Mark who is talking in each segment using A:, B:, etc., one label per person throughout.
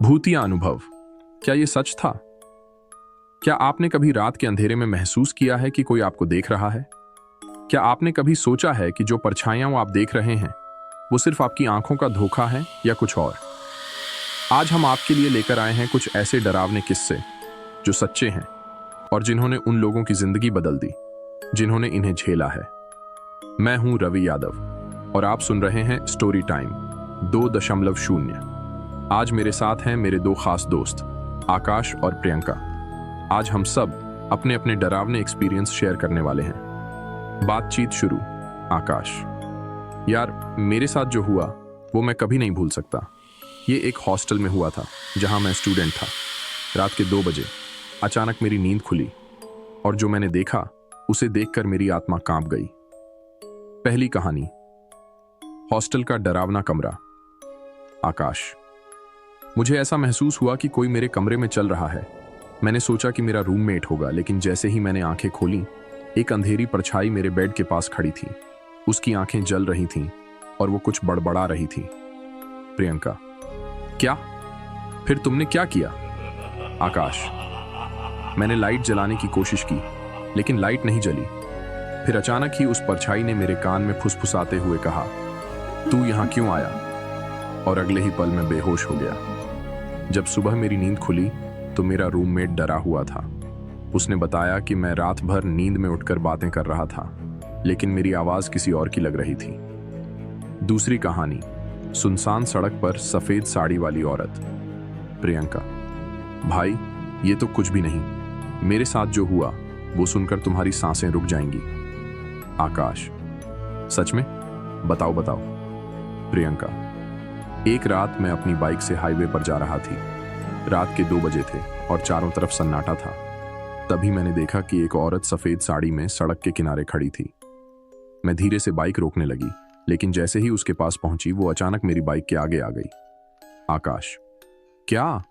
A: भूतिया अनुभव, क्या ये सच था? क्या आपने कभी रात के अंधेरे में महसूस किया है कि कोई आपको देख रहा है? क्या आपने कभी सोचा है कि जो परछाइयां वो आप देख रहे हैं वो सिर्फ आपकी आंखों का धोखा है या कुछ और? आज हम आपके लिए लेकर आए हैं कुछ ऐसे डरावने किस्से जो सच्चे हैं और जिन्होंने उन लोगों की जिंदगी बदल दी जिन्होंने इन्हें झेला है। मैं हूं रवि यादव और आप सुन रहे हैं स्टोरी टाइम 2.0। आज मेरे साथ हैं मेरे दो खास दोस्त आकाश और प्रियंका। आज हम सब अपने अपने डरावने एक्सपीरियंस शेयर करने वाले हैं। बातचीत शुरू। आकाश: यार, मेरे साथ जो हुआ वो मैं कभी नहीं भूल सकता। ये एक हॉस्टल में हुआ था जहां मैं स्टूडेंट था। रात के 2 बजे अचानक मेरी नींद खुली और जो मैंने देखा उसे देखकर मेरी आत्मा कांप गई। पहली कहानी, हॉस्टल का डरावना कमरा। आकाश: मुझे ऐसा महसूस हुआ कि कोई मेरे कमरे में चल रहा है। मैंने सोचा कि मेरा रूममेट होगा, लेकिन जैसे ही मैंने आंखें खोली, एक अंधेरी परछाई मेरे बेड के पास खड़ी थी। उसकी आंखें जल रही थीं और वो कुछ बड़बड़ा रही थी। प्रियंका: क्या? फिर तुमने क्या किया? आकाश: मैंने लाइट जलाने की कोशिश की, लेकिन लाइट नहीं जली। फिर अचानक ही उस परछाई ने मेरे कान में फुसफुसाते हुए कहा, तू यहां क्यों आया? और अगले ही पल मैं बेहोश हो गया। जब सुबह मेरी नींद खुली तो मेरा रूममेट डरा हुआ था। उसने बताया कि मैं रात भर नींद में उठकर बातें कर रहा था, लेकिन मेरी आवाज किसी और की लग रही थी। दूसरी कहानी, सुनसान सड़क पर सफेद साड़ी वाली औरत। प्रियंका: भाई, ये तो कुछ भी नहीं। मेरे साथ जो हुआ वो सुनकर तुम्हारी सांसें रुक जाएंगी। आकाश: सच में? बताओ बताओ। प्रियंका: एक रात मैं अपनी बाइक से हाईवे पर जा रहा थी। रात के 2 बजे थे और चारों तरफ सन्नाटा था। तभी मैंने देखा कि एक औरत सफेद साड़ी में सड़क के किनारे खड़ी थी। मैं धीरे से बाइक रोकने लगी, लेकिन जैसे ही उसके पास पहुंची वो अचानक मेरी बाइक के आगे आ गई। आकाश: क्या?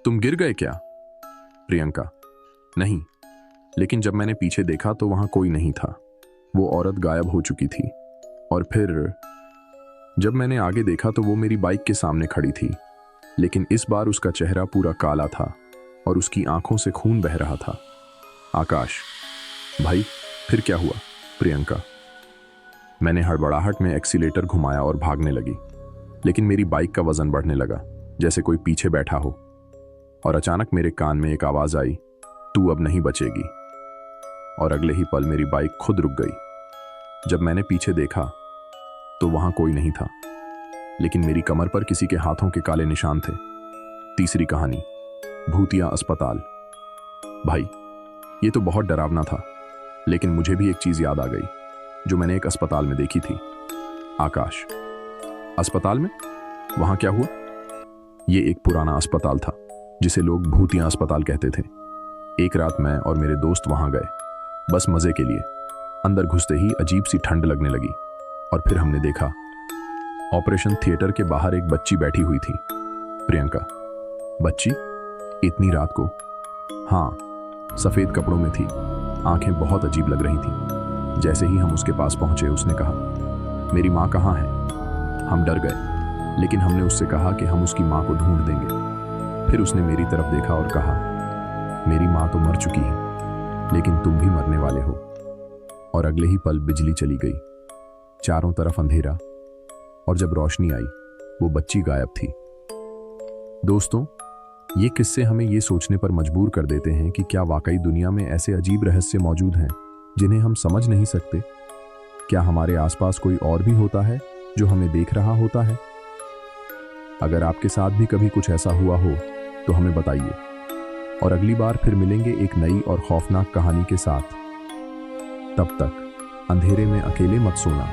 A: तुम गिर गए क्या? प्रियंका: नहीं, लेकिन जब मैंने पीछे देखा तो वहां कोई नहीं था। वो औरत गायब हो चुकी थी। और फिर जब मैंने आगे देखा तो वो मेरी बाइक के सामने खड़ी थी, लेकिन इस बार उसका चेहरा पूरा काला था और उसकी आंखों से खून बह रहा था। आकाश: भाई, फिर क्या हुआ? प्रियंका: मैंने हड़बड़ाहट में एक्सीलेटर घुमाया और भागने लगी, लेकिन मेरी बाइक का वजन बढ़ने लगा, जैसे कोई पीछे बैठा हो। और अचानक मेरे कान में एक आवाज आई, तू अब नहीं बचेगी। और अगले ही पल मेरी बाइक खुद रुक गई। जब मैंने पीछे देखा तो वहां कोई नहीं था, लेकिन मेरी कमर पर किसी के हाथों के काले निशान थे। तीसरी कहानी, भूतिया अस्पताल। भाई, ये तो बहुत डरावना था, लेकिन मुझे भी एक चीज याद आ गई जो मैंने एक अस्पताल में देखी थी। आकाश: अस्पताल में? वहां क्या हुआ? ये एक पुराना अस्पताल था जिसे लोग भूतिया अस्पताल कहते थे। एक रात मैं और मेरे दोस्त वहां गए, बस मजे के लिए। अंदर घुसते ही अजीब सी ठंड लगने लगी और फिर हमने देखा ऑपरेशन थिएटर के बाहर एक बच्ची बैठी हुई थी। प्रियंका: बच्ची? इतनी रात को? हाँ, सफेद कपड़ों में थी, आंखें बहुत अजीब लग रही थीं। जैसे ही हम उसके पास पहुंचे उसने कहा, मेरी माँ कहाँ है? हम डर गए, लेकिन हमने उससे कहा कि हम उसकी माँ को ढूंढ देंगे। फिर उसने मेरी तरफ देखा और कहा, मेरी माँ तो मर चुकी है, लेकिन तुम भी मरने वाले हो। और अगले ही पल बिजली चली गई। चारों तरफ अंधेरा, और जब रोशनी आई वो बच्ची गायब थी। दोस्तों, ये किस्से हमें ये सोचने पर मजबूर कर देते हैं कि क्या वाकई दुनिया में ऐसे अजीब रहस्य मौजूद हैं जिन्हें हम समझ नहीं सकते? क्या हमारे आसपास कोई और भी होता है जो हमें देख रहा होता है? अगर आपके साथ भी कभी कुछ ऐसा हुआ हो तो हमें बताइए। और अगली बार फिर मिलेंगे एक नई और खौफनाक कहानी के साथ। तब तक अंधेरे में अकेले मत सोना।